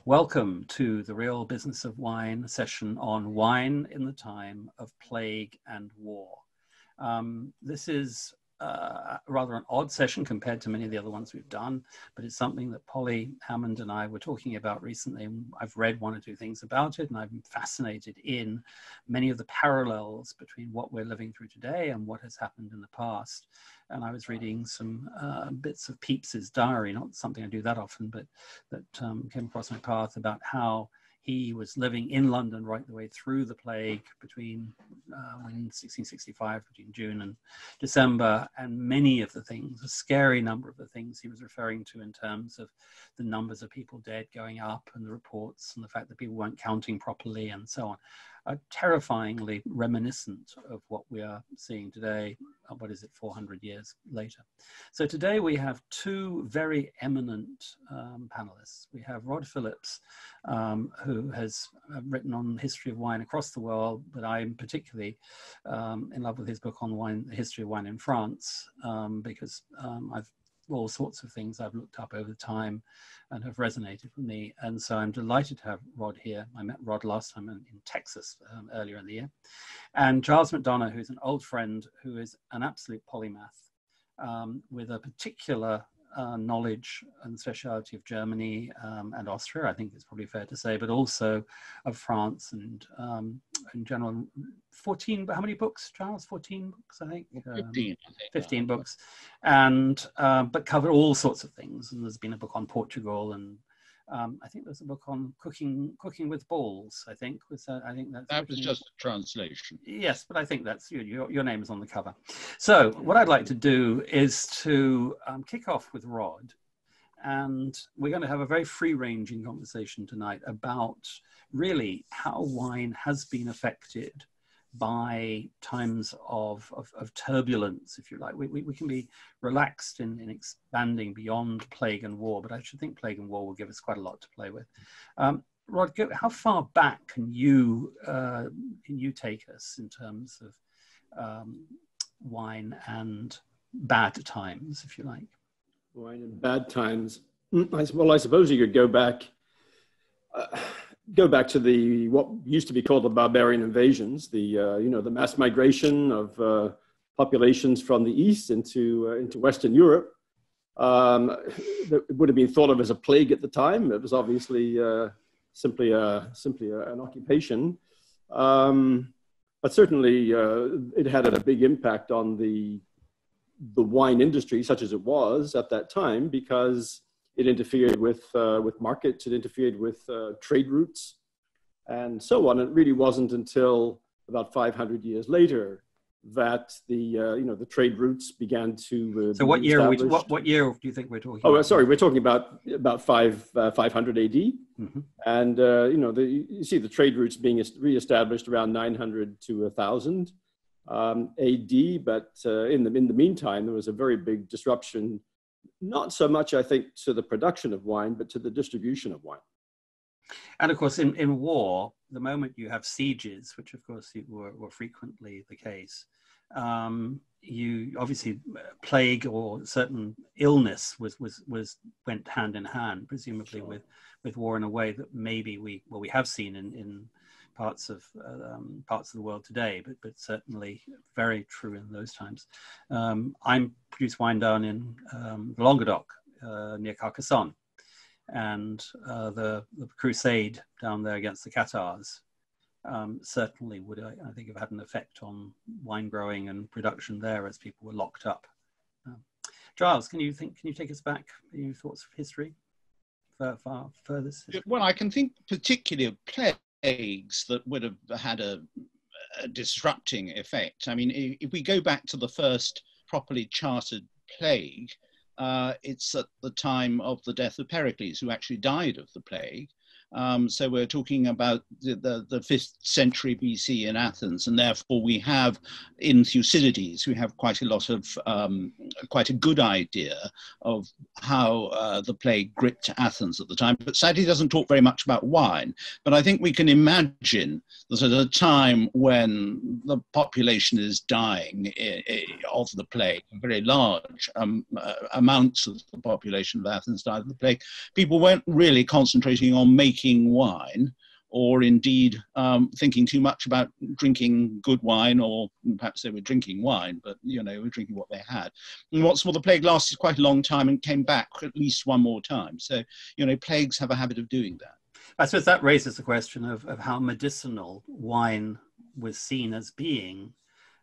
Welcome to the Real Business of Wine session on wine in the time of plague and war. This is rather an odd session compared to many of the other ones we've done, but it's something that Polly Hammond and I were talking about recently. I've read one or two things about it, and I've been fascinated in many of the parallels between what we're living through today and what has happened in the past. And I was reading some bits of Pepys's diary, not something I do that often, but that came across my path about how he was living in London right the way through the plague between in 1665, between June and December, and many of the things, a scary number of the things he was referring to in terms of the numbers of people dead going up and the reports and the fact that people weren't counting properly and so on, are terrifyingly reminiscent of what we are seeing today, 400 years later. So today we have two very eminent panelists. We have Rod Phillips, who has written on the history of wine across the world, but I'm particularly in love with his book on wine, the history of wine in France, because all sorts of things I've looked up over time and have resonated with me. And so I'm delighted to have Rod here. I met Rod last time in Texas earlier in the year. And Giles MacDonogh, who's an old friend, who is an absolute polymath with a particular knowledge and speciality of Germany and Austria, I think it's probably fair to say, but also of France and in general. 14, how many books, Charles? 14 books, I think? 15, I think. 15 books, and but cover all sorts of things. And there's been a book on Portugal, and I think there's a book on cooking with balls, I think. I think that was just a translation. Yes, but I think that's your name is on the cover. So what I'd like to do is to kick off with Rod, and we're going to have a very free-ranging conversation tonight about really how wine has been affected by times of turbulence, if you like. We can be relaxed in expanding beyond plague and war, but I should think plague and war will give us quite a lot to play with. Rod, how far back can you take us in terms of wine and bad times, if you like? Wine and bad times. Well, I suppose you could go back to what used to be called the barbarian invasions, the mass migration of populations from the east into Western Europe. It would have been thought of as a plague at the time. It was obviously simply an occupation, but certainly it had a big impact on the wine industry, such as it was at that time, because it interfered with markets, it interfered with trade routes, and so on. It really wasn't until about 500 years later that the trade routes began to. So what year? What year do you think we're talking? Oh, about? Sorry, we're talking about 500 AD, mm-hmm. And you see the trade routes being reestablished around 900 to 1000 AD. But in the meantime, there was a very big disruption. Not so much, I think, to the production of wine, but to the distribution of wine. And of course, in war, the moment you have sieges, which of course were frequently the case, you obviously plague or certain illness went hand in hand, presumably. Sure. with war, in a way that maybe we have seen in parts of the world today, but certainly very true in those times. I produce wine down in the Languedoc near Carcassonne, and the crusade down there against the Catars certainly would, I think, have had an effect on wine growing and production there as people were locked up. Giles, can you take us back? Any thoughts of history far furthest? Well, I can think particularly of plagues that would have had a disrupting effect. I mean, if we go back to the first properly charted plague, it's at the time of the death of Pericles, who actually died of the plague. So we're talking about the 5th century BC in Athens, and therefore we have in Thucydides, we have quite a lot of, quite a good idea of how the plague gripped Athens at the time. But sadly, he doesn't talk very much about wine. But I think we can imagine that at a time when the population is dying of the plague, very large amounts of the population of Athens died of the plague, people weren't really concentrating on making wine, or indeed thinking too much about drinking good wine, or perhaps they were drinking wine, but were drinking what they had. And what's more, the plague lasted quite a long time and came back at least one more time. So, plagues have a habit of doing that. I suppose that raises the question of how medicinal wine was seen as being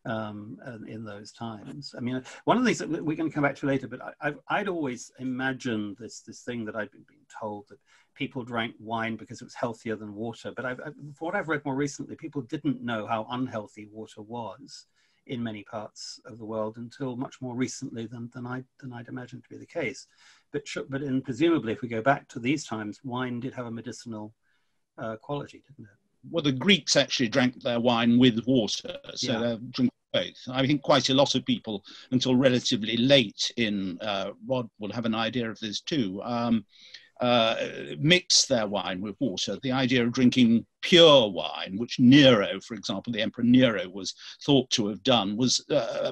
in those times. I mean, one of the things that we're going to come back to later, but I'd always imagined this thing that I'd been told, that people drank wine because it was healthier than water. But from what I've read more recently, people didn't know how unhealthy water was in many parts of the world until much more recently than I'd imagined to be the case. But presumably, if we go back to these times, wine did have a medicinal quality, didn't it? Well, the Greeks actually drank their wine with water, so they're drinking both. I think quite a lot of people, until relatively late in, Rod will have an idea of this too, mix their wine with water. The idea of drinking pure wine, which Nero, for example, the Emperor Nero was thought to have done, was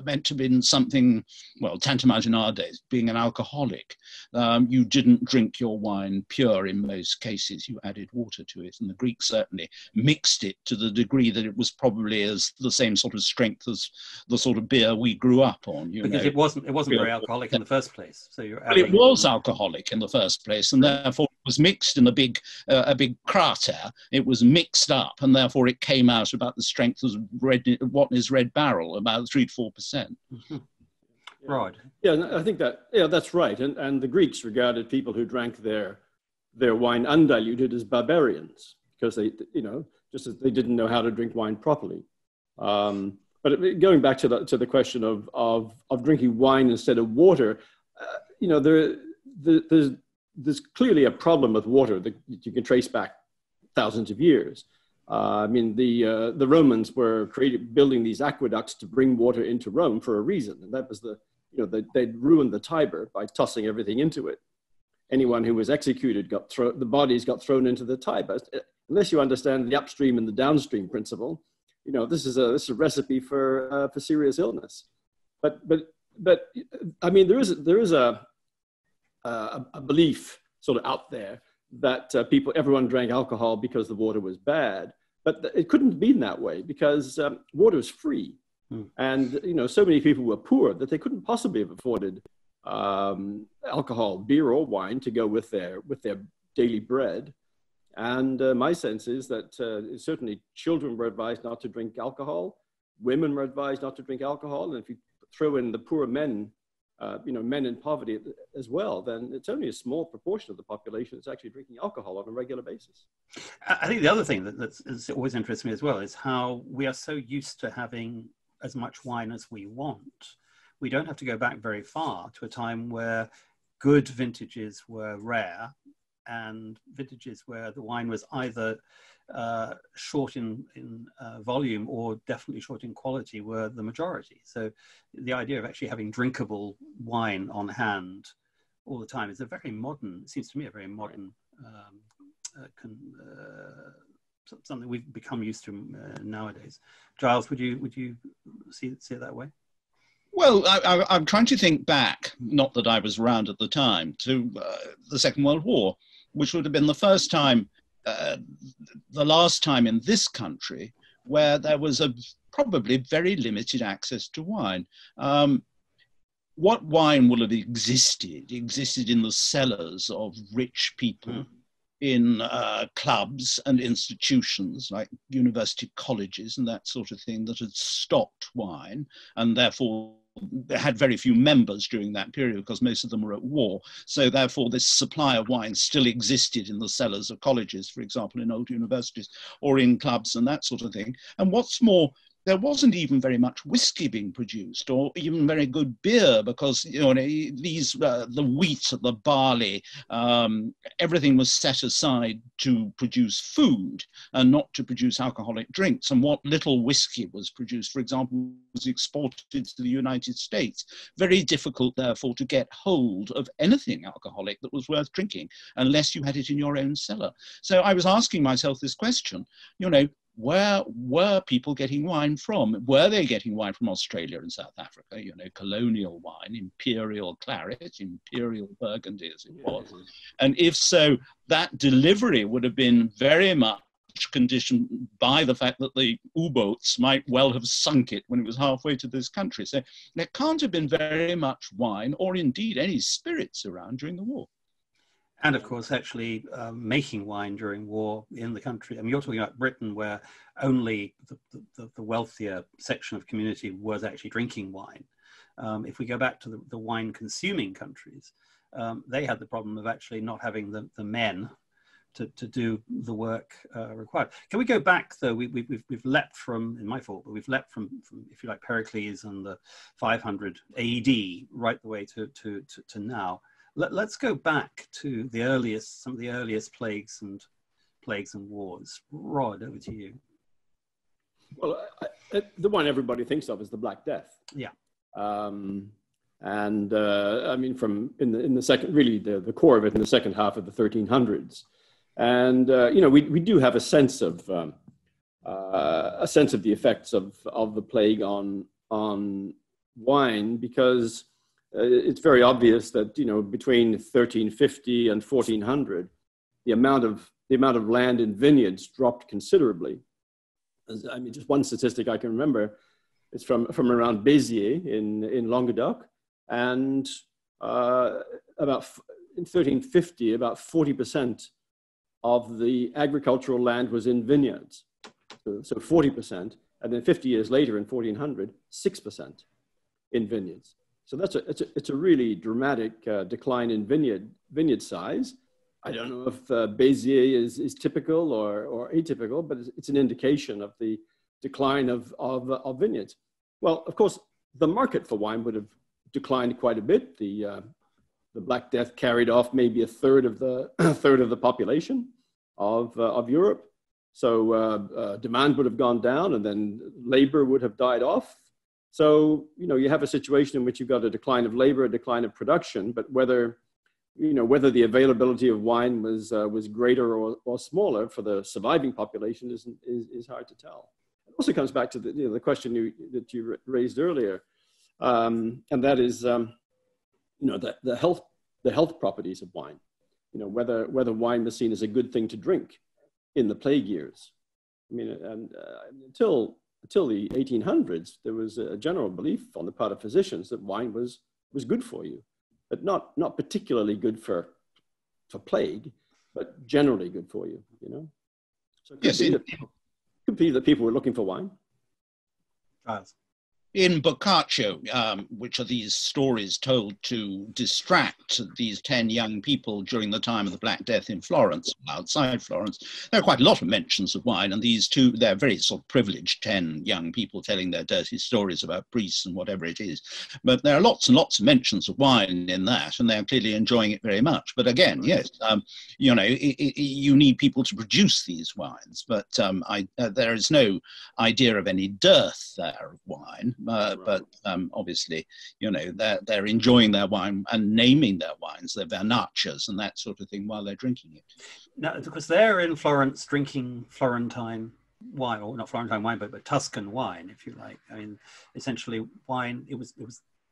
meant to be something, well, tantamount in our days, being an alcoholic. You didn't drink your wine pure in most cases, you added water to it. And the Greeks certainly mixed it to the degree that it was probably as the same sort of strength as the sort of beer we grew up on. Because it wasn't very alcoholic in the first place. So you're adding... Well, it was alcoholic in the first place, and therefore it was mixed in a big crater. It was mixed up, and therefore it came out about the strength of Watney's Red Barrel, about 3 to 4%. Mm-hmm. Rod. Yeah, I think that's right. And the Greeks regarded people who drank their wine undiluted as barbarians, because they, just as they didn't know how to drink wine properly. But going back to the question of drinking wine instead of water, there's clearly a problem with water that you can trace back thousands of years. I mean, the Romans were building these aqueducts to bring water into Rome for a reason, and that was they'd ruined the Tiber by tossing everything into it. Anyone who was executed the bodies got thrown into the Tiber. Unless you understand the upstream and the downstream principle, this is a recipe for serious illness. But I mean, there is a belief sort of out there that everyone drank alcohol because the water was bad, but it couldn't have been that way, because water is free. And so many people were poor that they couldn't possibly have afforded alcohol, beer or wine, to go with their daily bread. And my sense is that certainly children were advised not to drink alcohol, women were advised not to drink alcohol, and if you throw in the poor men, men in poverty as well, then it's only a small proportion of the population that's actually drinking alcohol on a regular basis. I think the other thing that's always interests me as well is how we are so used to having as much wine as we want. We don't have to go back very far to a time where good vintages were rare, and vintages where the wine was either short in volume or definitely short in quality were the majority. So the idea of actually having drinkable wine on hand all the time is seems to me a very modern, something we've become used to nowadays. Giles, would you see it that way? Well, I'm trying to think back, not that I was around at the time, to the Second World War, which would have been the first time, the last time in this country where there was probably very limited access to wine. What wine will have existed in the cellars of rich people in clubs and institutions like university colleges and that sort of thing that had stocked wine, and therefore they had very few members during that period because most of them were at war. So therefore this supply of wine still existed in the cellars of colleges, for example, in old universities or in clubs and that sort of thing. And what's more, there wasn't even very much whiskey being produced, or even very good beer, because these the wheat, the barley, everything was set aside to produce food and not to produce alcoholic drinks. And what little whiskey was produced, for example, was exported to the United States. Very difficult, therefore, to get hold of anything alcoholic that was worth drinking unless you had it in your own cellar. So I was asking myself this question, where were people getting wine from? Were they getting wine from Australia and South Africa, colonial wine, imperial claret, imperial burgundy as it was? And if so, that delivery would have been very much conditioned by the fact that the U-boats might well have sunk it when it was halfway to this country. So there can't have been very much wine, or indeed any spirits, around during the war. And of course, actually making wine during war in the country. I mean, you're talking about Britain, where only the wealthier section of community was actually drinking wine. If we go back to the wine-consuming countries, they had the problem of actually not having the men to do the work required. Can we go back, though? We've leapt from, in my fault, but we've leapt from if you like, Pericles and the 500 AD right the way to now. Let's go back to some of the earliest plagues and wars. Rod, over to you. Well, the one everybody thinks of is the Black Death. Yeah. I mean, from in the second, really the core of it in the second half of the 1300s, and we do have a sense of the effects of the plague on wine, because it's very obvious that between 1350 and 1400, the amount of land in vineyards dropped considerably. I mean, just one statistic I can remember is from around Béziers in Languedoc, and in 1350, about 40% of the agricultural land was in vineyards. So 40%, and then 50 years later in 1400, 6% in vineyards. So it's a really dramatic decline in vineyard size. I don't know if Béziers is typical or atypical, but it's an indication of the decline of vineyards. Well, of course, the market for wine would have declined quite a bit. The Black Death carried off maybe a third of the population of Europe. So demand would have gone down, and then labor would have died off. So, you have a situation in which you've got a decline of labor, a decline of production, but whether the availability of wine was greater or smaller for the surviving population is hard to tell. It also comes back to the question that you raised earlier, and that is, the health properties of wine. Whether wine was seen as a good thing to drink in the plague years. I mean, and until the 1800s, there was a general belief on the part of physicians that wine was good for you, but not particularly good for plague, but generally good for you. So it could be that people were looking for wine. Giles. In Boccaccio, which are these stories told to distract these 10 young people during the time of the Black Death in Florence, outside Florence, there are quite a lot of mentions of wine, and these two, they're very sort of privileged 10 young people telling their dirty stories about priests and whatever it is. But there are lots and lots of mentions of wine in that, and they're clearly enjoying it very much. But again, yes, you need people to produce these wines, but there is no idea of any dearth there of wine. But obviously, they're enjoying their wine and naming their wines, their vernaccias and that sort of thing while they're drinking it. No, because they're in Florence drinking Florentine wine, or not Florentine wine, but Tuscan wine, if you like. I mean, essentially, wine. It was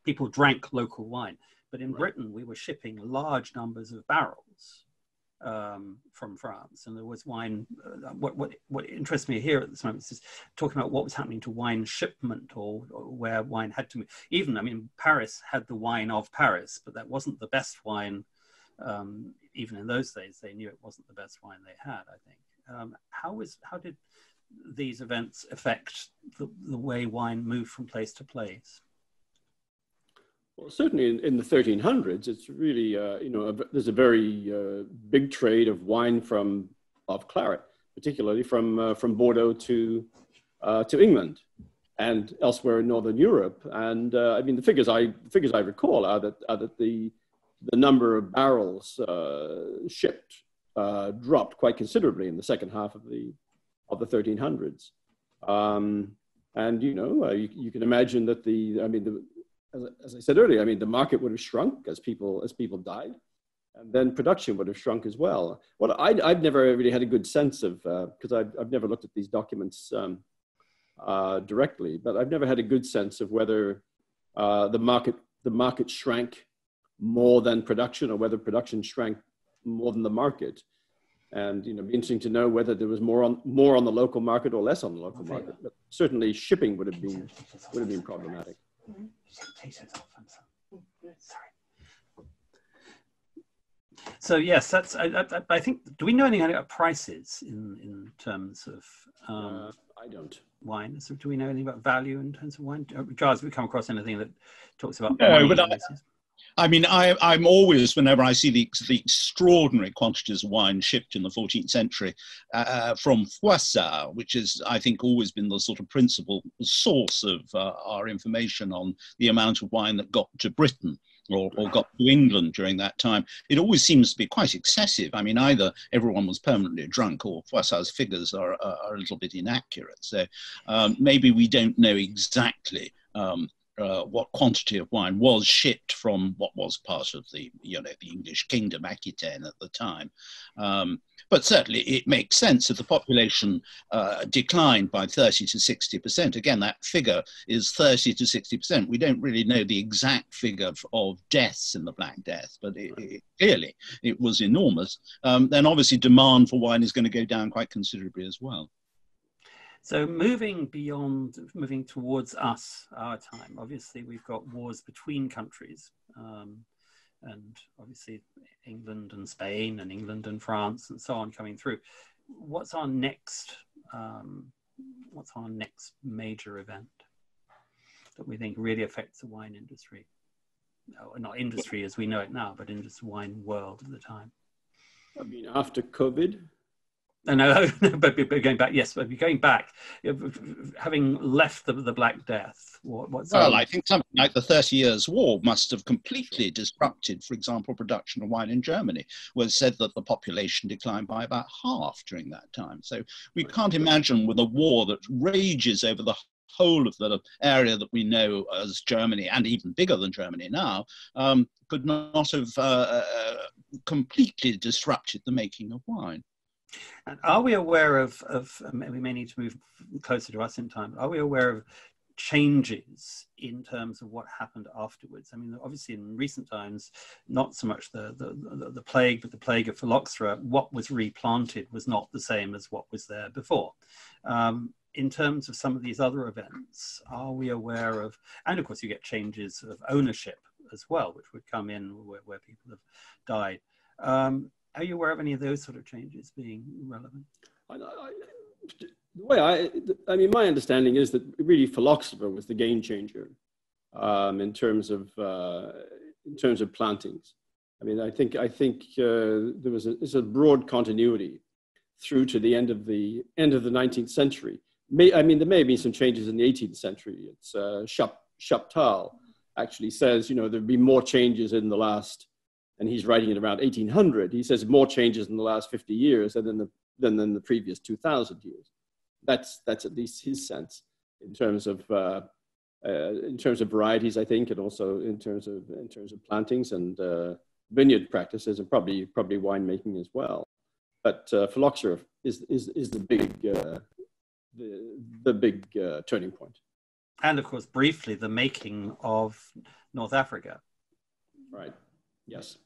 people drank local wine, but in Britain we were shipping large numbers of barrels from France, and there was wine. What interests me here at this moment is talking about what was happening to wine shipment, or where wine had to move. Even, I mean, Paris had the wine of Paris, but that wasn't the best wine. Even in those days, they knew it wasn't the best wine they had, I think. How did these events affect the way wine moved from place to place? Well, certainly in the 1300s, it's really, there's a very big trade of wine of claret, particularly from Bordeaux to England. and elsewhere in Northern Europe. And I mean, the figures I recall are that the number of barrels shipped dropped quite considerably in the second half of the 1300s. And you can imagine that as I said earlier, I mean, the market would have shrunk as people died, and then production would have shrunk as well. Well, I've never really had a good sense of, because I've never looked at these documents directly, but I've never had a good sense of whether the market shrank more than production, or whether production shrank more than the market. And it'd be interesting to know whether there was more on the local market or less on the local market. But certainly shipping would have been problematic. So yes, that's. I think. Do we know anything about prices in terms of? I don't. Wine. So do we know anything about value in terms of wine? Giles, have we come across anything that talks about? No, but I mean, I'm always, whenever I see the extraordinary quantities of wine shipped in the 14th century from Froissart, which is, I think, always been the sort of principal source of our information on the amount of wine that got to Britain or got to England during that time, it always seems to be quite excessive. I mean, either everyone was permanently drunk, or Froissart's figures are a little bit inaccurate. So maybe we don't know exactly what quantity of wine was shipped from what was part of the English kingdom, Aquitaine, at the time. But certainly it makes sense if the population declined by 30 to 60%. Again, that figure is 30 to 60%. We don't really know the exact figure of deaths in the Black Death, but clearly it was enormous. Then obviously demand for wine is going to go down quite considerably as well. So moving towards us, our time, obviously we've got wars between countries, and obviously England and Spain and England and France and so on coming through. What's our next major event that we think really affects the wine industry? No, not industry as we know it now, but in just wine world at the time. I mean, after COVID. No, but going back, yes, but going back, having left the Black Death, I think something like the 30 Years' War must have completely disrupted, for example, production of wine in Germany, where it said that the population declined by about half during that time. So we can't imagine with a war that rages over the whole of the area that we know as Germany, and even bigger than Germany now, could not have completely disrupted the making of wine. And are we aware of we may need to move closer to us in time, are we aware of changes in terms of what happened afterwards? I mean, obviously in recent times, not so much the plague, but the plague of phylloxera, what was replanted was not the same as what was there before. In terms of some of these other events, are we aware of, and of course you get changes of ownership as well, which would come in where people have died. Are you aware of any of those sort of changes being relevant? I mean, my understanding is that really phylloxera was the game changer in terms of plantings. I mean, I think there was a broad continuity through to the end of the 19th century. I mean, there may have been some changes in the 18th century. It's Chaptal actually says, there'd be more changes in the last. And he's writing it around 1800. He says more changes in the last 50 years than in the previous 2,000 years. That's at least his sense in terms of varieties, I think, and also in terms of plantings and vineyard practices, and probably winemaking as well. But phylloxera is the big turning point. And of course, briefly, the making of North Africa. Right. Yes.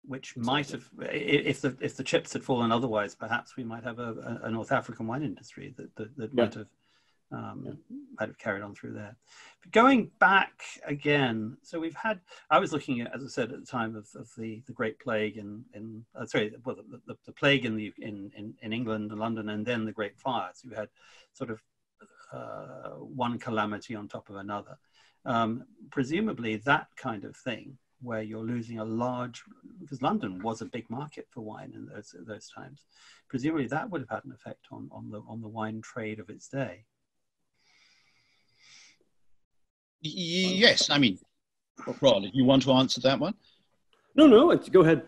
Which might have, if the chips had fallen otherwise, perhaps we might have a North African wine industry that might have carried on through there. But going back again, so we've had. I was looking at, as I said at the time, of the Great Plague the plague in England and London, and then the Great Fire. So we had sort of one calamity on top of another. Presumably, that kind of thing, where you're losing a large, because London was a big market for wine in those times. Presumably that would have had an effect on the wine trade of its day. Yes, I mean, Rod, if you want to answer that one. No, go ahead.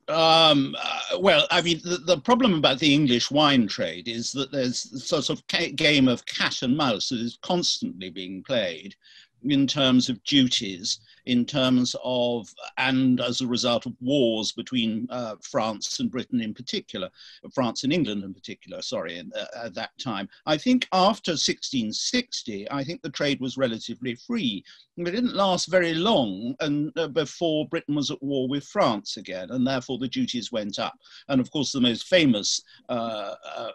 Well, I mean, the problem about the English wine trade is that there's a sort of game of cat and mouse that is constantly being played in terms of duties, in terms of, and as a result of wars between France and Britain in particular, France and England in particular, sorry, at that time. I think after 1660, I think the trade was relatively free. It didn't last very long and before Britain was at war with France again, and therefore the duties went up. And of course, the most famous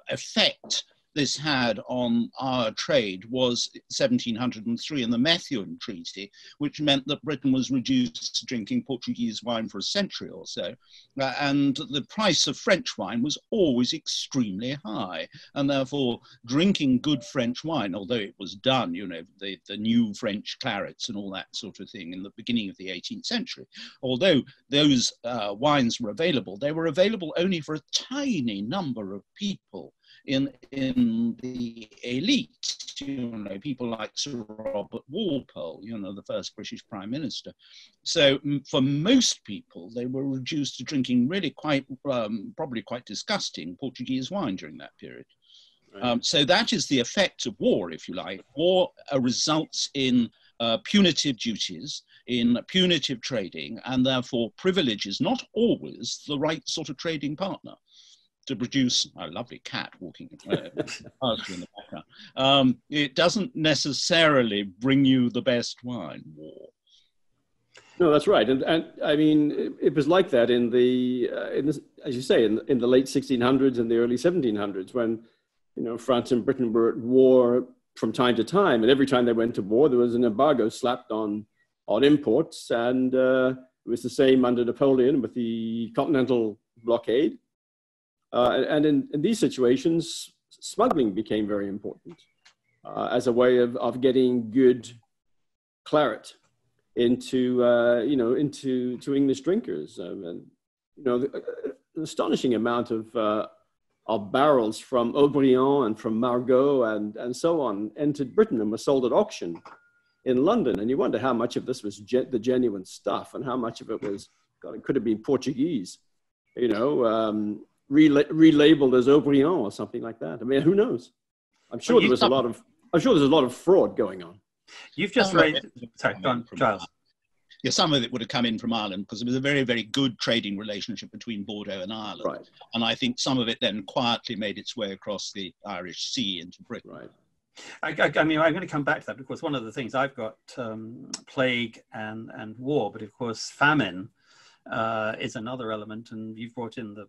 effect this had on our trade was 1703 in the Methuen Treaty, which meant that Britain was reduced to drinking Portuguese wine for a century or so. And the price of French wine was always extremely high. And therefore, drinking good French wine, although it was done, you know, the new French clarets and all that sort of thing in the beginning of the 18th century, although those wines were available, they were available only for a tiny number of people in the elite, you know, people like Sir Robert Walpole, you know, the first British Prime Minister. So for most people, they were reduced to drinking really quite, probably quite disgusting Portuguese wine during that period. Right. So that is the effect of war, if you like. War results in punitive duties, in punitive trading, and therefore privilege is not always the right sort of trading partner to produce a lovely cat walking past you in the background. It doesn't necessarily bring you the best wine. War. No, that's right, and I mean it was like that in the as you say, in the late 1600s and the early 1700s, when you know France and Britain were at war from time to time, and every time they went to war, there was an embargo slapped on imports, and it was the same under Napoleon with the Continental blockade. And in these situations, smuggling became very important as a way of getting good claret into into English drinkers. And you know, an astonishing amount of barrels from Haut-Brion and from Margaux and so on entered Britain and were sold at auction in London. And you wonder how much of this was the genuine stuff and how much of it was, God, it could have been Portuguese, you know. Relabeled as Haut-Brion or something like that. I mean, who knows? I'm sure there's a lot of fraud going on. You've just raised. Sorry, go on, Giles. Yeah, some of it would have come in from Ireland because it was a very, very good trading relationship between Bordeaux and Ireland. Right. And I think some of it then quietly made its way across the Irish Sea into Britain. Right. I mean, I'm going to come back to that because one of the things I've got plague and war, but of course famine is another element, and you've brought in the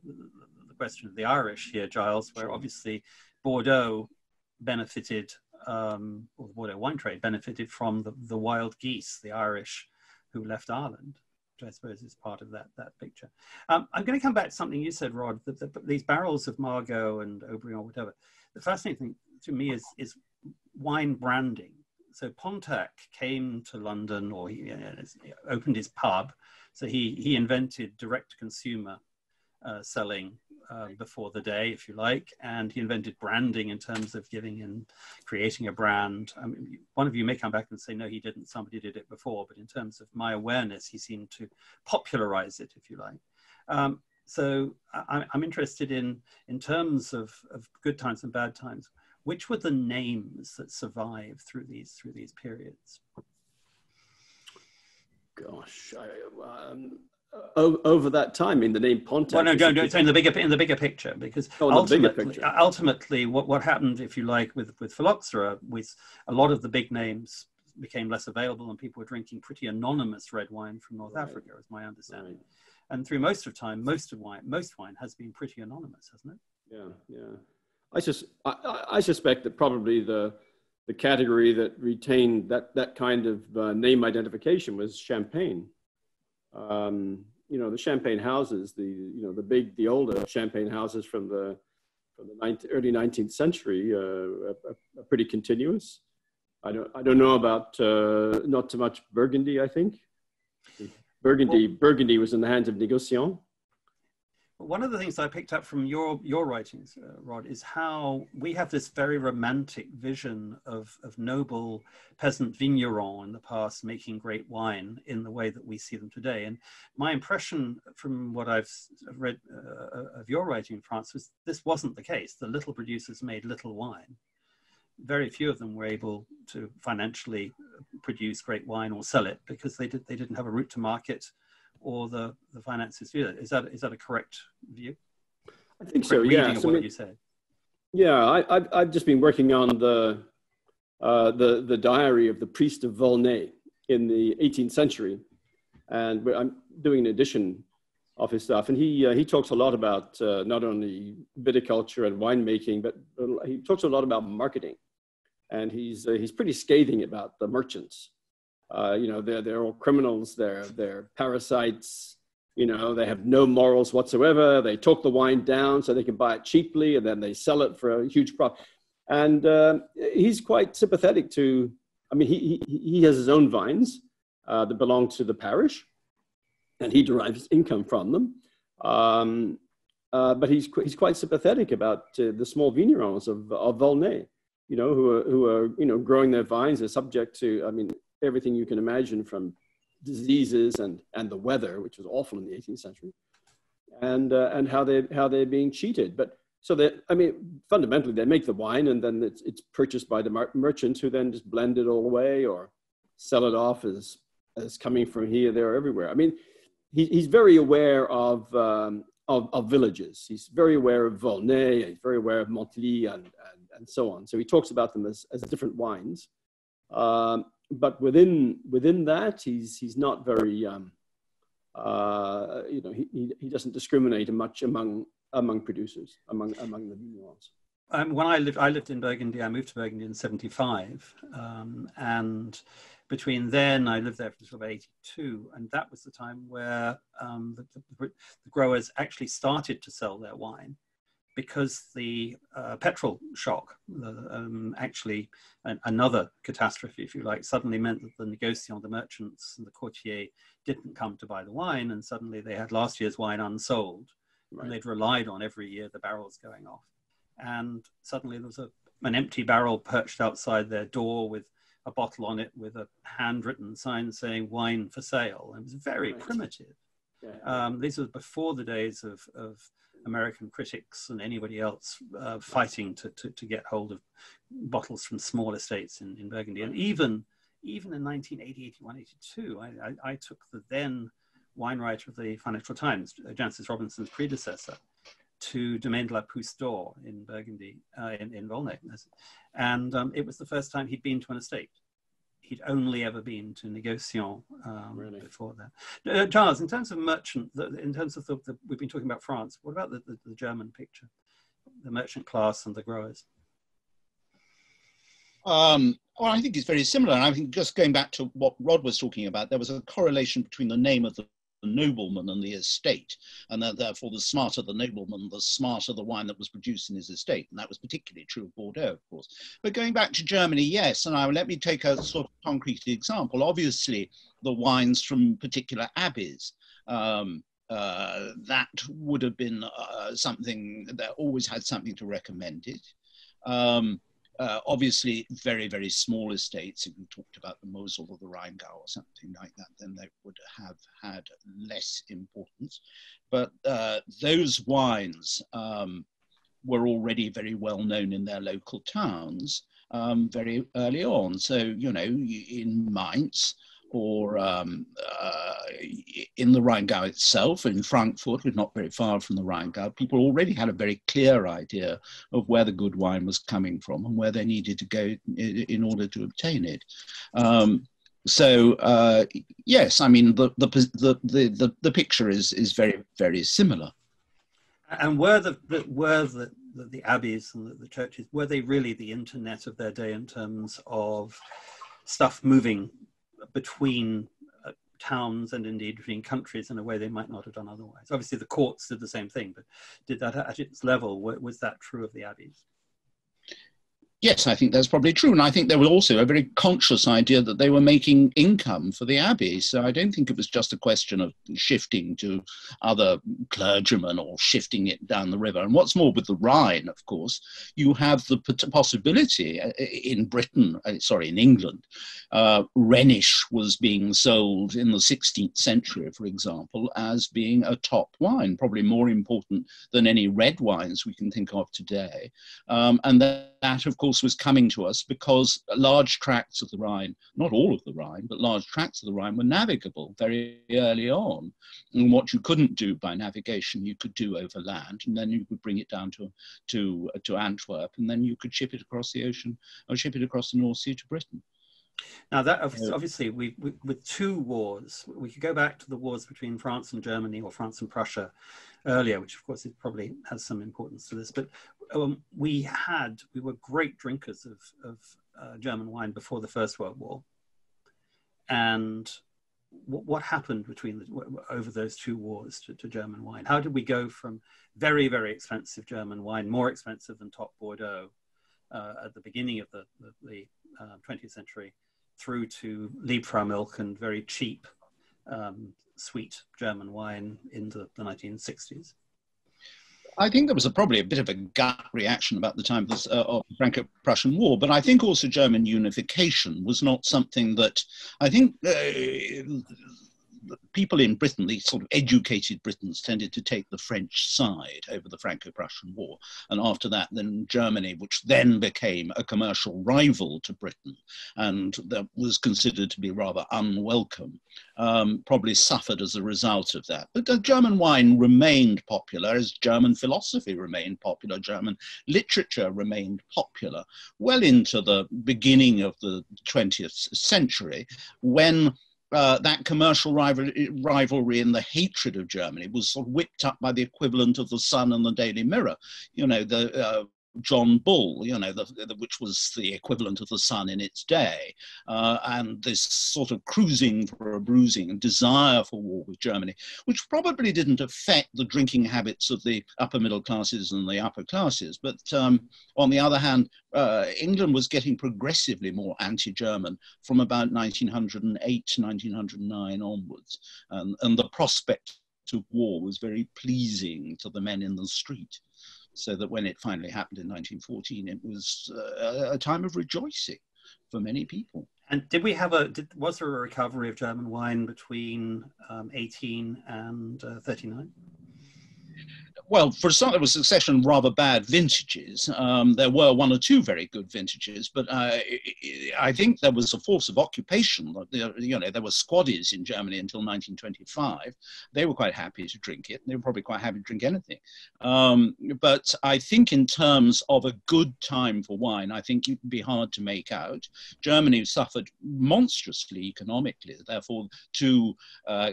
question of the Irish here, Giles, where obviously Bordeaux benefited, or the Bordeaux wine trade benefited from the wild geese, the Irish who left Ireland, which I suppose is part of that picture. I'm going to come back to something you said, Rod, that these barrels of Margaux and Haut-Brion or whatever. The fascinating thing to me is wine branding. So Pontac came to London, or he opened his pub. So he invented direct-to-consumer selling before the day, if you like, and he invented branding in terms of giving and creating a brand. I mean, one of you may come back and say, no, he didn't, somebody did it before, but in terms of my awareness, he seemed to popularize it, if you like. So I'm interested in terms of good times and bad times, which were the names that survived through these periods? Gosh, over that time, I mean, the name Pontac. Well, no, don't say in the bigger picture, because ultimately, what happened, if you like, with phylloxera, with a lot of the big names became less available, and people were drinking pretty anonymous red wine from North Africa, is my understanding. Right. And through most wine has been pretty anonymous, hasn't it? Yeah. I suspect that probably the category that retained that kind of name identification was champagne. You know, the champagne houses, the older champagne houses from the early 19th century are pretty continuous. I don't know about not so much Burgundy. I think Burgundy was in the hands of négociants. One of the things I picked up from your writings, Rod, is how we have this very romantic vision of noble peasant vignerons in the past making great wine in the way that we see them today. And my impression from what I've read of your writing, France, was this wasn't the case. The little producers made little wine. Very few of them were able to financially produce great wine or sell it because they didn't have a route to market or the finances to do that. Is that a correct view? I think so. Yeah. So, what you said. Yeah, I've just been working on the diary of the priest of Volnay in the 18th century, and I'm doing an edition of his stuff. And he talks a lot about not only viticulture and winemaking, but he talks a lot about marketing, and he's pretty scathing about the merchants. They're all criminals. They're parasites. They have no morals whatsoever. They talk the wine down so they can buy it cheaply, and then they sell it for a huge profit. And he's quite sympathetic to. I mean, he has his own vines that belong to the parish, and he derives income from them. But he's quite sympathetic about the small vignerons of Volnay, who are growing their vines. Are subject to, everything you can imagine, from diseases and the weather, which was awful in the 18th century, and how they're being cheated. But so that, fundamentally they make the wine and then it's purchased by the merchants, who then just blend it all away or sell it off as coming from here, there, everywhere. He's very aware of villages. He's very aware of Volnay. He's very aware of Montilly and so on. So he talks about them as different wines. But within that, he's not very, he doesn't discriminate much among producers, among the vignerons. When I lived in Burgundy, I moved to Burgundy in 75, and between then I lived there until 82, and that was the time where the growers actually started to sell their wine, because the petrol shock, actually another catastrophe, if you like, suddenly meant that the négociants, the merchants and the courtiers, didn't come to buy the wine, and suddenly they had last year's wine unsold. Right. And they'd relied on every year the barrels going off. And suddenly there was an empty barrel perched outside their door with a bottle on it with a handwritten sign saying "wine for sale." It was very primitive. Yeah. These were before the days of American critics and anybody else fighting to get hold of bottles from small estates in Burgundy. And even in 1980, 81, 82, I took the then wine writer of the Financial Times, Jancis Robinson's predecessor, to Domaine de la Pousse d'Or in Burgundy, in Volnay. And it was the first time he'd been to an estate. He'd only ever been to négociants before that. Giles, in terms of merchant, in terms of we've been talking about France, what about the German picture, the merchant class and the growers? Well, I think it's very similar. And I think, just going back to what Rod was talking about, there was a correlation between the name of the nobleman and the estate, and that therefore the smarter the nobleman, the smarter the wine that was produced in his estate. And that was particularly true of Bordeaux, of course. But going back to Germany, yes, and let me take a sort of concrete example. Obviously, the wines from particular abbeys, that would have been something that always had something to recommend it. Obviously, very, very small estates, if we talked about the Mosel or the Rheingau or something like that, then they would have had less importance. But those wines were already very well known in their local towns very early on. So, in Mainz, or in the Rheingau itself, in Frankfurt, we're not very far from the Rheingau, people already had a very clear idea of where the good wine was coming from and where they needed to go in order to obtain it. Yes, the picture is very, very similar. And were the abbeys and the churches, were they really the internet of their day in terms of stuff moving between towns and indeed between countries in a way they might not have done otherwise? Obviously the courts did the same thing, but did that at its level, was that true of the abbeys? Yes, I think that's probably true. And I think there was also a very conscious idea that they were making income for the abbey. So I don't think it was just a question of shifting to other clergymen or shifting it down the river. And what's more, with the Rhine, of course, you have the possibility in in England, Rhenish was being sold in the 16th century, for example, as being a top wine, probably more important than any red wines we can think of today. And that, of course, was coming to us because large tracts of the Rhine, not all of the Rhine, but large tracts of the Rhine were navigable very early on. And what you couldn't do by navigation, you could do over land, and then you could bring it down to Antwerp, and then you could ship it across the ocean or ship it across the North Sea to Britain. Now, that obviously, with two wars, we could go back to the wars between France and Germany, or France and Prussia earlier, which of course it probably has some importance to this. But we were great drinkers of German wine before the First World War. And what happened over those two wars to German wine? How did we go from very, very expensive German wine, more expensive than top Bordeaux, at the beginning of the 20th century, through to Liebfrau milk and very cheap, sweet German wine in the 1960s? I think there was probably a bit of a gut reaction about the time of the Franco-Prussian War, but I think also German unification was not something that I think people in Britain, the sort of educated Britons, tended to take the French side over the Franco-Prussian War. And after that, then Germany, which then became a commercial rival to Britain and that was considered to be rather unwelcome, probably suffered as a result of that. But German wine remained popular, as German philosophy remained popular, German literature remained popular, well into the beginning of the 20th century, when that commercial rivalry and the hatred of Germany was sort of whipped up by the equivalent of the Sun and the Daily Mirror. You know, the John Bull, you know, which was the equivalent of the Sun in its day, and this sort of cruising for a bruising and desire for war with Germany, which probably didn't affect the drinking habits of the upper middle classes and the upper classes. But on the other hand, England was getting progressively more anti-German from about 1908, 1909 onwards, and the prospect of war was very pleasing to the men in the street. So that when it finally happened in 1914, it was a time of rejoicing for many people. And was there a recovery of German wine between 18 and 39? Well, for some, there was a succession of rather bad vintages. There were one or two very good vintages, but I think there was a force of occupation. You know, there were squaddies in Germany until 1925. They were quite happy to drink it. They were probably quite happy to drink anything. But I think in terms of a good time for wine, I think it would be hard to make out. Germany suffered monstrously economically. Therefore, to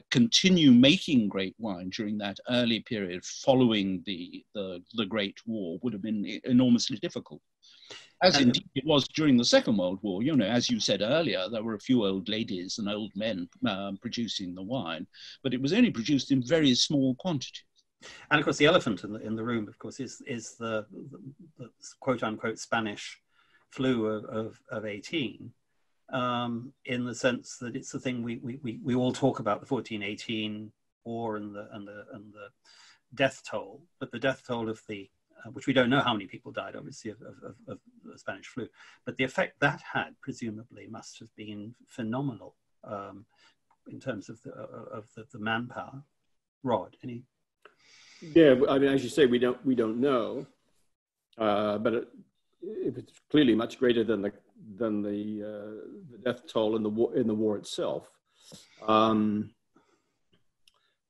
continue making great wine during that early period following the Great War would have been enormously difficult. As indeed it was during the Second World War. You know, as you said earlier, there were a few old ladies and old men producing the wine, but it was only produced in very small quantities. And of course, the elephant in the room, of course, is the quote unquote Spanish flu of 18, in the sense that it's the thing we all talk about, the 1418 war and the death toll, but the death toll of the which we don't know how many people died, obviously, of the Spanish flu, but the effect that had presumably must have been phenomenal in terms of the manpower. Rod, any? Yeah, I mean, as you say, we don't know, but it's clearly much greater than the death toll in the war itself.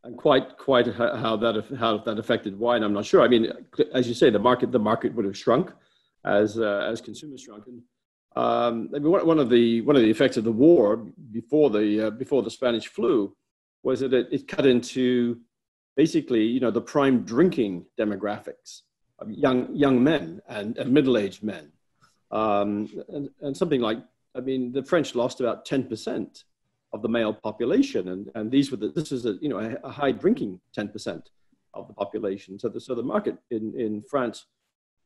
And quite how that affected wine, I'm not sure. I mean, as you say, the market would have shrunk as consumers shrunk. And I mean, one of the effects of the war before the Spanish flu was that it cut into basically, you know, the prime drinking demographics of young men and middle-aged men, and something like, I mean, the French lost about 10% of the male population, and this is a high drinking 10% of the population. So the market in France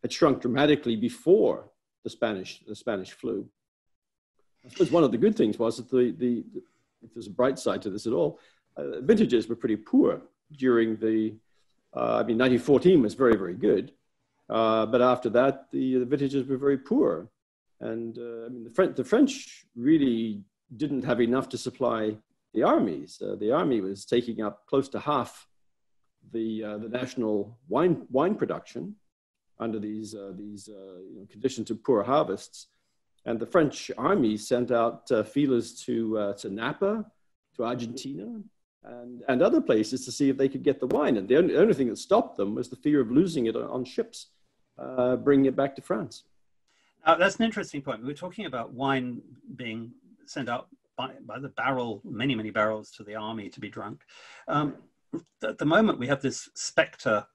had shrunk dramatically before the Spanish flu. I suppose one of the good things was that if there's a bright side to this at all, vintages were pretty poor during the, 1914 was very, very good. But after that, the vintages were very poor. And the French really didn't have enough to supply the armies. The army was taking up close to half the national wine production under these conditions of poor harvests. And the French army sent out feelers to Napa, to Argentina, and other places to see if they could get the wine. And the only thing that stopped them was the fear of losing it on ships, bringing it back to France. That's an interesting point. We were talking about wine being sent out by the barrel, many, many barrels to the army to be drunk. At the moment, we have this spectre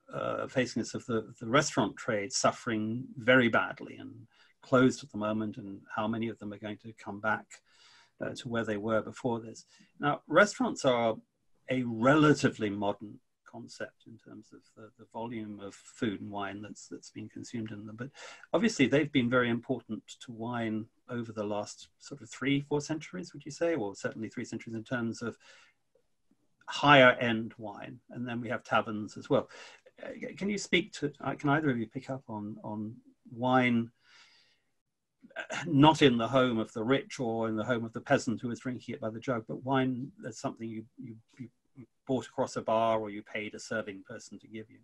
facing us of the restaurant trade suffering very badly and closed at the moment, and how many of them are going to come back to where they were before this. Now, restaurants are a relatively modern concept in terms of the volume of food and wine that's been consumed in them. But obviously, they've been very important to wine over the last sort of 3-4 centuries, would you say? Or certainly 3 centuries in terms of higher end wine. And then we have taverns as well. Can you speak to, can either of you pick up on wine not in the home of the rich or in the home of the peasant who was drinking it by the jug, but wine that's something you bought across a bar or you paid a serving person to give you?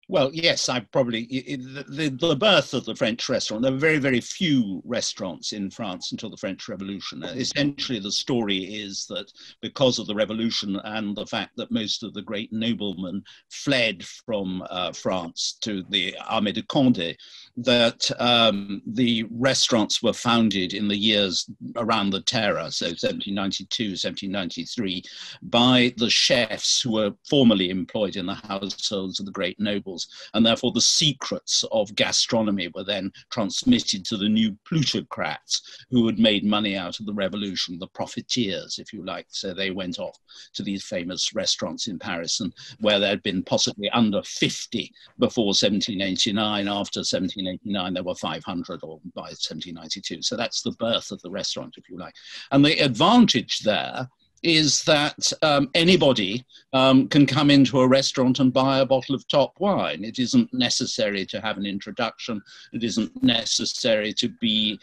Well, yes, I probably, the birth of the French restaurant, there were very, very few restaurants in France until the French Revolution. Essentially, the story is that because of the revolution and the fact that most of the great noblemen fled from France to the Armée de Condé, that the restaurants were founded in the years around the Terror, so 1792, 1793, by the chefs who were formerly employed in the households of the great nobles. And therefore the secrets of gastronomy were then transmitted to the new plutocrats who had made money out of the revolution, the profiteers, if you like. So they went off to these famous restaurants in Paris, and where there had been possibly under 50 before 1789. After 1789, there were 500, or by 1792. So that's the birth of the restaurant, if you like. And the advantage there is that anybody can come into a restaurant and buy a bottle of top wine. It isn't necessary to have an introduction. It isn't necessary to be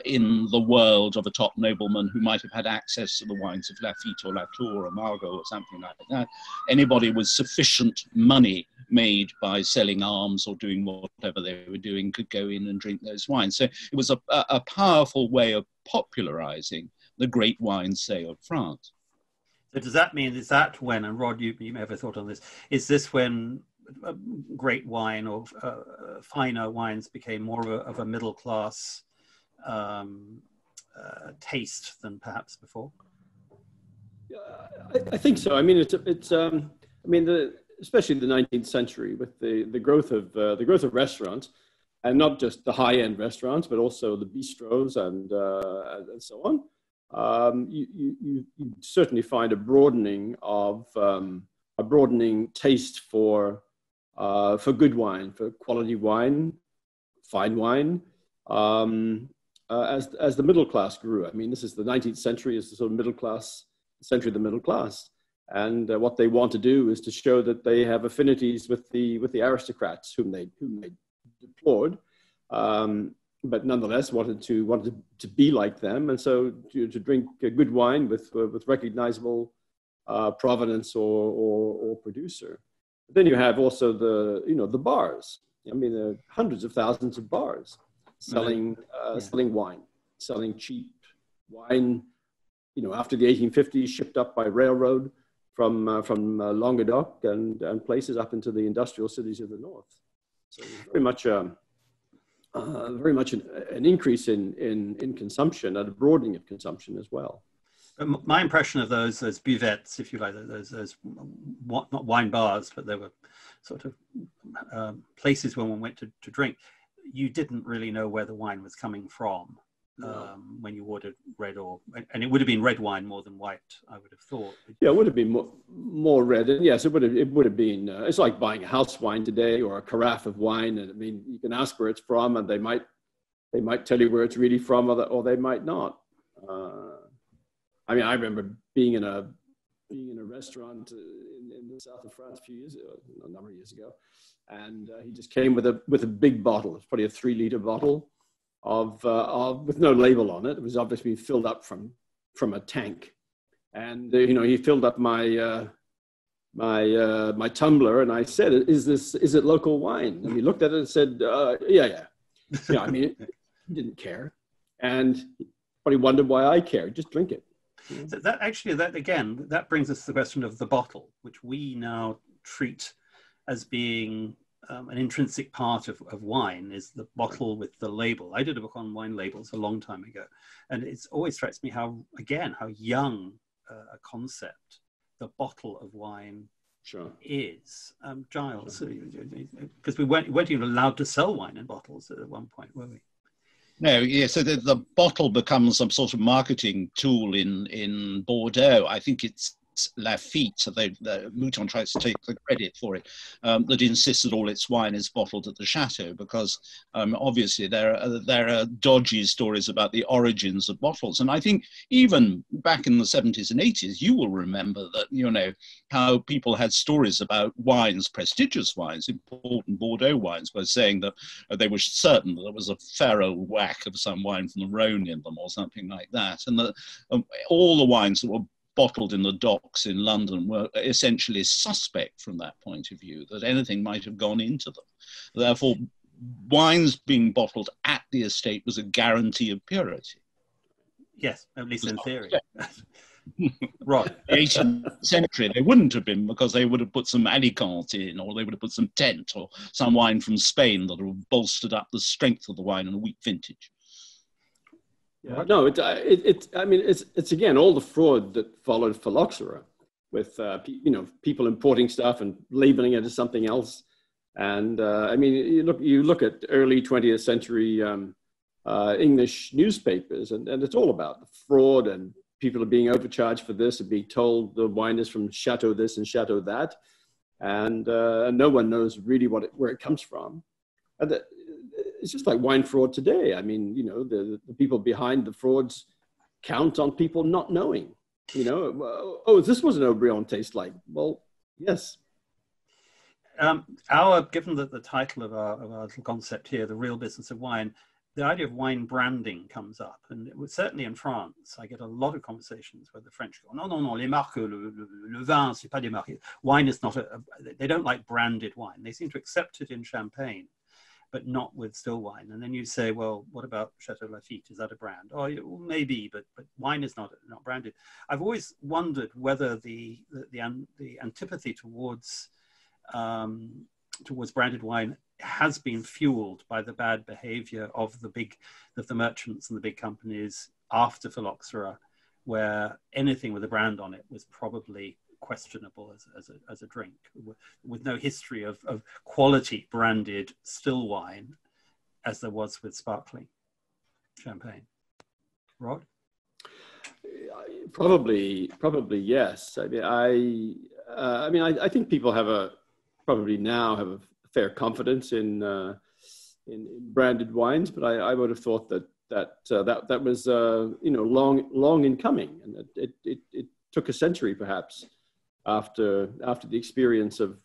in the world of a top nobleman who might have had access to the wines of Lafite or Latour or Margaux or something like that. Anybody with sufficient money made by selling arms or doing whatever they were doing could go in and drink those wines. So it was a powerful way of popularizing the great wine, say, of France. So does that mean, is that when, and Rod, you may have a thought on this, is this when great wine or finer wines became more of a middle class taste than perhaps before? I think so. I mean, especially the 19th century with the growth of restaurants, and not just the high-end restaurants, but also the bistros and so on. You certainly find a broadening taste for good wine, for quality wine, fine wine, as the middle class grew. I mean, this is the 19th century, is the sort of middle class, century of the middle class, and what they want to do is to show that they have affinities with the aristocrats whom they deplored. But nonetheless wanted to be like them, and so to drink a good wine with recognizable provenance or producer. But then you have also the bars. I mean, there are hundreds of thousands of bars selling wine, selling cheap wine. After the 1850s, shipped up by railroad from Languedoc and places up into the industrial cities of the north. So very much an increase in consumption and a broadening of consumption as well. My impression of those buvettes, if you like, those not wine bars, but they were sort of places where one went to drink. You didn't really know where the wine was coming from. No. when you ordered red, and it would have been red wine more than white, I would have thought. Yeah, it would have been more red. And yes, it would have been, it's like buying a house wine today or a carafe of wine. And I mean, you can ask where it's from and they might tell you where it's really from, or they might not. I mean, I remember being in a restaurant in the south of France a number of years ago, and he just came with a big bottle. It's probably a 3-liter bottle of with no label on it. It was obviously filled up from a tank, and he filled up my my tumbler, and I said, is it local wine? And he looked at it and said, yeah. I mean, he didn't care, and probably wondered why I cared. Just drink it. So that brings us to the question of the bottle, which we now treat as being an intrinsic part of wine, is the bottle with the label. I did a book on wine labels a long time ago, and it always strikes me how young a concept the bottle of wine is. Giles, because we weren't even allowed to sell wine in bottles at one point, were we? No, yeah, so the bottle becomes some sort of marketing tool in Bordeaux. I think it's Lafite, so Mouton tries to take the credit for it, that insists that all its wine is bottled at the chateau, because obviously there are dodgy stories about the origins of bottles. And I think even back in the 70s and 80s, you will remember that, how people had stories about wines, prestigious wines, important Bordeaux wines, by saying that they were certain that there was a feral whack of some wine from the Rhone in them or something like that. And that all the wines that were bottled in the docks in London were essentially suspect from that point of view, that anything might have gone into them. Therefore, wines being bottled at the estate was a guarantee of purity. Yes, at least in theory. Rod. The 18th century, they wouldn't have been, because they would have put some Alicante in, or they would have put some Tent, or some wine from Spain that would have bolstered up the strength of the wine in a weak vintage. Yeah, no, it's again all the fraud that followed phylloxera, with people importing stuff and labeling it as something else. And you look at early 20th century English newspapers, and it's all about the fraud, and people are being overcharged for this and being told the wine is from chateau this and chateau that, and no one knows really where it comes from. And it's just like wine fraud today. I mean, the people behind the frauds count on people not knowing. This was an Aubryon taste like. Well, yes. Given the title of our little concept here, The Real Business of Wine, the idea of wine branding comes up, and it was certainly in France. I get a lot of conversations where the French go, non, les marques, le vin, c'est pas des marques. Wine is not they don't like branded wine. They seem to accept it in champagne, but not with still wine. And then you say, well, what about Chateau Lafite? Is that a brand? Oh, maybe, but wine is not branded. I've always wondered whether the antipathy towards branded wine has been fueled by the bad behavior of the merchants and the big companies after phylloxera, where anything with a brand on it was probably questionable as a drink, with no history of quality branded still wine as there was with sparkling champagne. Rod? Probably yes. I think people probably now have a fair confidence in branded wines, but I would have thought that was long in coming, and it took a century perhaps after the experience of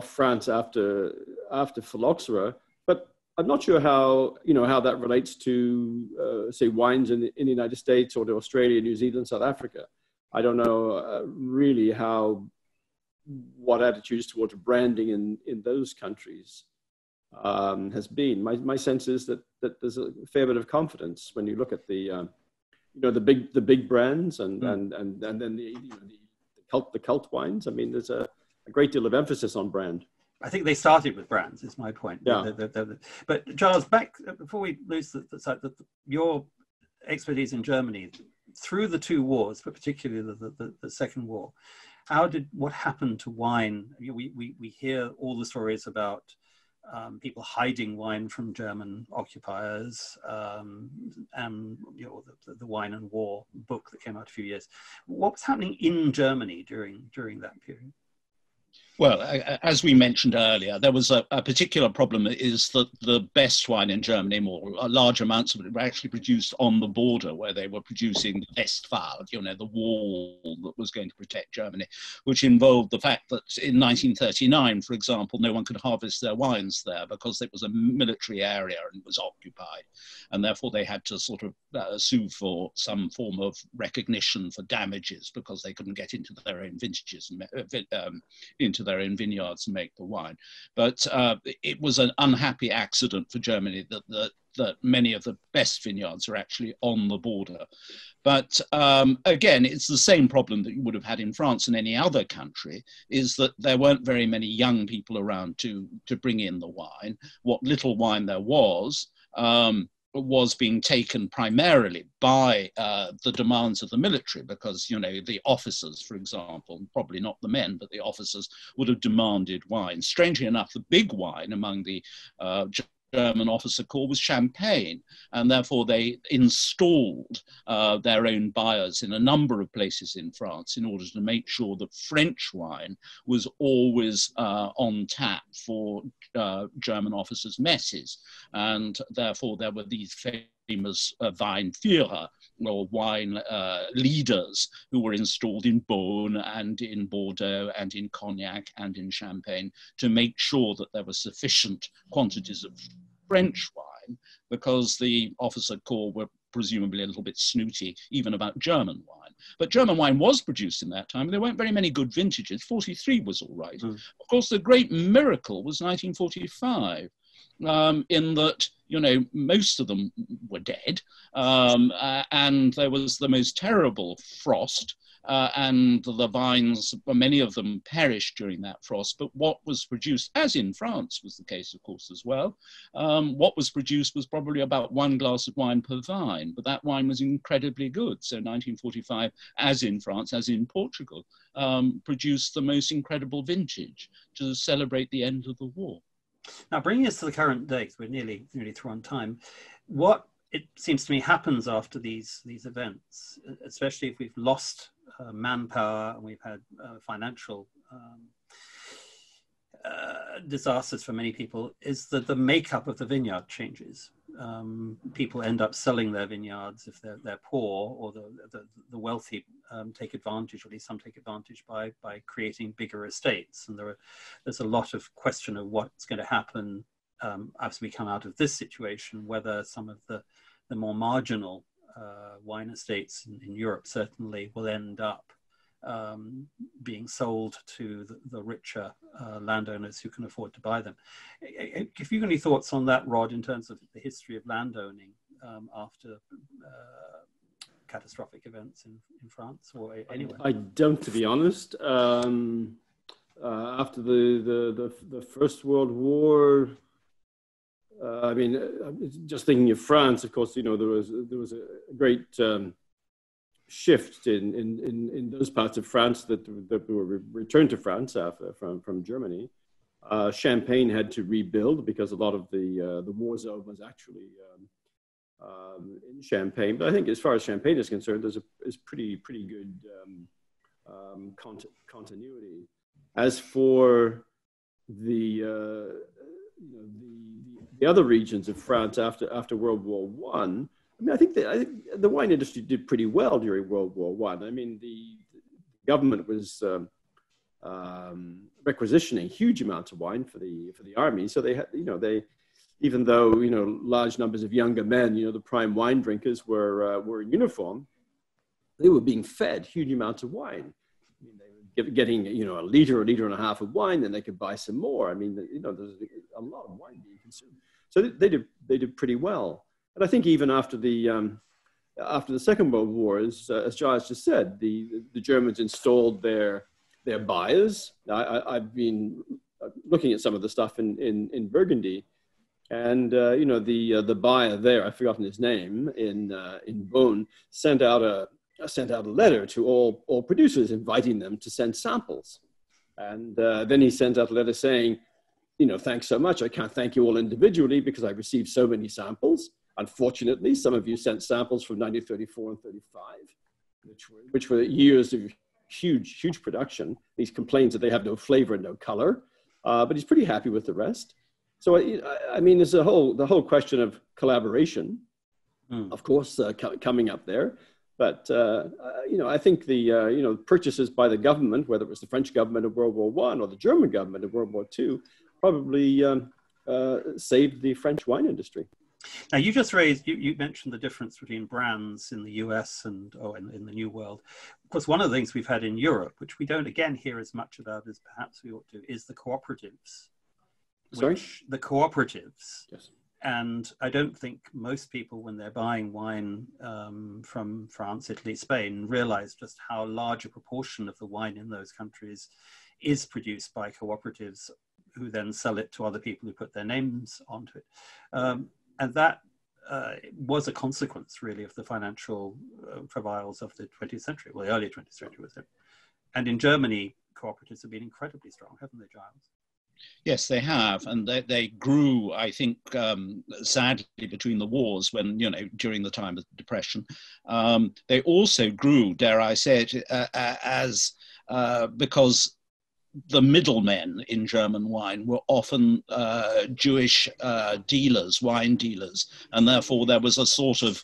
France after phylloxera. But I'm not sure how that relates to say wines in the United States or to Australia, New Zealand, South Africa. I don't know really what attitudes towards branding in those countries has been. My sense is that there's a fair bit of confidence when you look at the big brands and then the cult wines. I mean, there's a great deal of emphasis on brand. I think they started with brands, is my point. Yeah. But Giles, back before we lose your expertise in Germany through the two wars, but particularly the Second War. What happened to wine? We hear all the stories about people hiding wine from German occupiers, and the Wine and War book that came out a few years. What was happening in Germany during that period? Well, as we mentioned earlier, there was a particular problem, is that the best wine in Germany, more large amounts of it, were actually produced on the border, where they were producing the Westwall, the wall that was going to protect Germany, which involved the fact that in 1939, for example, no one could harvest their wines there because it was a military area and it was occupied. And therefore they had to sort of sue for some form of recognition for damages because they couldn't get into their own vintages and into their own vineyards and make the wine. But it was an unhappy accident for Germany that many of the best vineyards are actually on the border. But again, it's the same problem that you would have had in France and any other country, is that there weren't very many young people around to bring in the wine. What little wine there was being taken primarily by the demands of the military, because, the officers, for example, probably not the men, but the officers would have demanded wine. Strangely enough, the big wine among the German officer corps was champagne, and therefore they installed their own buyers in a number of places in France in order to make sure that French wine was always on tap for German officers' messes, and therefore there were these famous Weinführer, or wine leaders, who were installed in Beaune and in Bordeaux and in Cognac and in Champagne to make sure that there were sufficient quantities of French wine, because the officer corps were presumably a little bit snooty even about German wine. But German wine was produced in that time. There weren't very many good vintages. 43 was all right. Of course, the great miracle was 1945. In that, most of them were dead, and there was the most terrible frost, and the vines, many of them perished during that frost. But what was produced, as in France was the case, of course, as well, what was produced was probably about 1 glass of wine per vine, but that wine was incredibly good. So 1945, as in France, as in Portugal, produced the most incredible vintage to celebrate the end of the war. Now, bringing us to the current day, because we're nearly through on time, what it seems to me happens after these events, especially if we've lost manpower and we've had financial disasters for many people, is that the makeup of the vineyard changes. People end up selling their vineyards if they're poor, or the wealthy take advantage, or at least some take advantage by creating bigger estates. And there's a lot of question of what's going to happen as we come out of this situation, whether some of the more marginal wine estates in Europe certainly will end up being sold to the richer landowners who can afford to buy them. If you've got any thoughts on that, Rod, in terms of the history of landowning after catastrophic events in France or anywhere? I don't, to be honest. After the First World War, just thinking of France, of course, there was a great shift in those parts of France that were returned to France from Germany. Champagne had to rebuild because a lot of the war zone was actually in Champagne. But I think as far as Champagne is concerned, there's pretty good continuity. As for the other regions of France after World War I, I think the wine industry did pretty well during World War I. I mean, the government was requisitioning huge amounts of wine for the army. So they had, even though large numbers of younger men, the prime wine drinkers were in uniform, they were being fed huge amounts of wine. I mean, they were getting a liter and a half of wine, then they could buy some more. I mean, there's a lot of wine being consumed. So they did pretty well. And I think even after the Second World War, as Giles just said, the Germans installed their buyers. I've been looking at some of the stuff in Burgundy, and the buyer there, I've forgotten his name, in Beaune, sent out a letter to all producers inviting them to send samples, and then he sent out a letter saying, thanks so much. I can't thank you all individually because I received so many samples. Unfortunately, some of you sent samples from 1934 and 35, which were years of huge production. He's complains that they have no flavor and no color, but he's pretty happy with the rest. So, I mean, there's the whole question of collaboration, of course, coming up there. But, I think the, purchases by the government, whether it was the French government of World War I or the German government of World War II, probably saved the French wine industry. Now, you just raised, you mentioned the difference between brands in the US and in the New World. Of course, one of the things we've had in Europe, which we don't, again, hear as much about as perhaps we ought to, is the cooperatives. Sorry? The cooperatives. Yes. And I don't think most people, when they're buying wine from France, Italy, Spain, realize just how large a proportion of the wine in those countries is produced by cooperatives who then sell it to other people who put their names onto it. And that was a consequence, really, of the financial travails of the 20th century, well, the early 20th century was it. And in Germany, cooperatives have been incredibly strong, haven't they, Giles? Yes, they have, and they grew, I think, sadly, between the wars when, during the time of the Depression. They also grew, dare I say it, as because the middlemen in German wine were often Jewish dealers, wine dealers, and therefore there was a sort of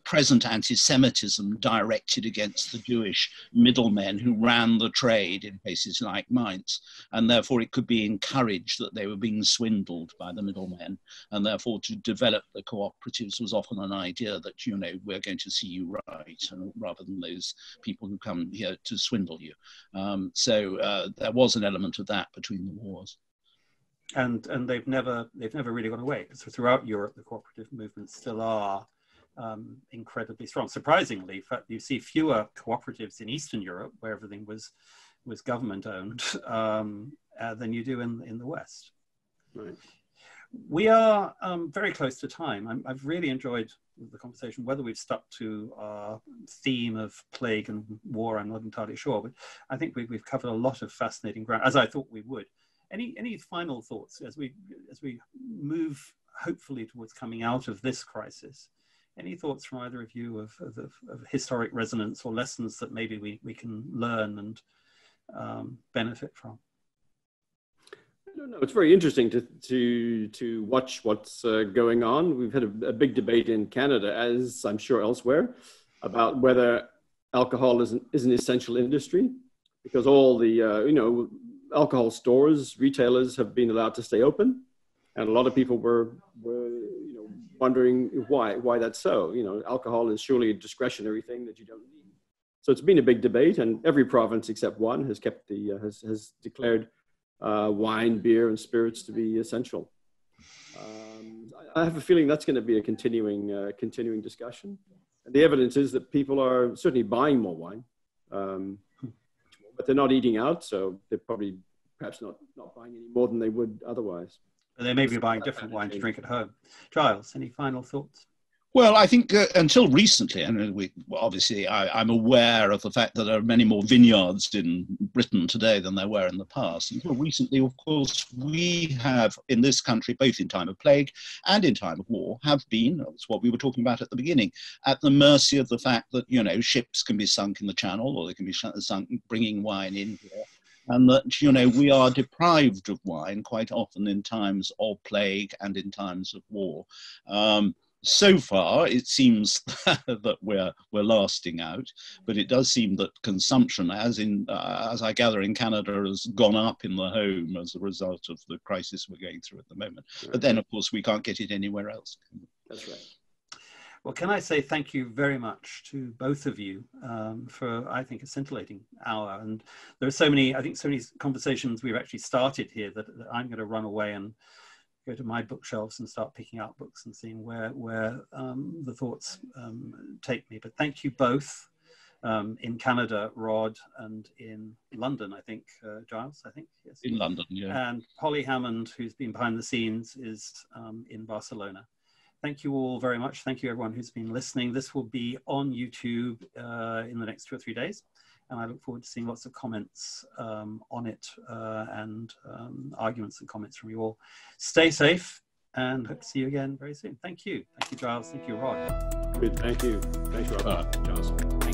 present anti-Semitism directed against the Jewish middlemen who ran the trade in places like Mainz, and therefore it could be encouraged that they were being swindled by the middlemen, and therefore to develop the cooperatives was often an idea that, we're going to see you right, and rather than those people who come here to swindle you. So there was an element of that between the wars. And they've never really gone away. So throughout Europe, the cooperative movements still are incredibly strong. Surprisingly, in fact, you see fewer cooperatives in Eastern Europe, where everything was government owned, than you do in the West. Right. We are very close to time. I've really enjoyed the conversation. Whether we've stuck to our theme of plague and war, I'm not entirely sure, but I think we've covered a lot of fascinating ground, as I thought we would. Any final thoughts as we move hopefully towards coming out of this crisis? Any thoughts from either of you of historic resonance or lessons that maybe we can learn and benefit from? I don't know. It's very interesting to watch what's going on. We've had a big debate in Canada, as I'm sure elsewhere, about whether alcohol is an essential industry, because all the alcohol stores, retailers have been allowed to stay open, and a lot of people were wondering why that's so. Alcohol is surely a discretionary thing that you don't need. So it's been a big debate, and every province except one has kept has declared wine, beer, and spirits to be essential. I have a feeling that's going to be a continuing discussion. And the evidence is that people are certainly buying more wine, but they're not eating out, so they're probably perhaps not buying any more than they would otherwise. They may be buying different wine to drink at home. Giles, any final thoughts? Well, I think until recently, and obviously I'm aware of the fact that there are many more vineyards in Britain today than there were in the past. Until recently, of course, we have in this country, both in time of plague and in time of war, have been, that's what we were talking about at the beginning, at the mercy of the fact that, ships can be sunk in the Channel, or they can be sunk bringing wine in here. And that, we are deprived of wine quite often in times of plague and in times of war. So far, it seems that we're lasting out, but it does seem that consumption, as I gather in Canada, has gone up in the home as a result of the crisis we're going through at the moment. Right. But then, of course, we can't get it anywhere else. That's right. Well, can I say thank you very much to both of you for, I think, a scintillating hour. And there are so many conversations we've actually started here that I'm going to run away and go to my bookshelves and start picking out books and seeing where the thoughts take me. But thank you both in Canada, Rod, and in London, I think, Giles, I think. Yes. In London, yeah. And Polly Hammond, who's been behind the scenes, is in Barcelona. Thank you all very much. Thank you everyone who's been listening. This will be on YouTube in the next 2 or 3 days. and I look forward to seeing lots of comments on it and arguments and comments from you all. Stay safe, and hope to see you again very soon. Thank you. Thank you, Giles. Thank you, Rod. Good. Thank you. Thanks, Rod. Giles. Thank you.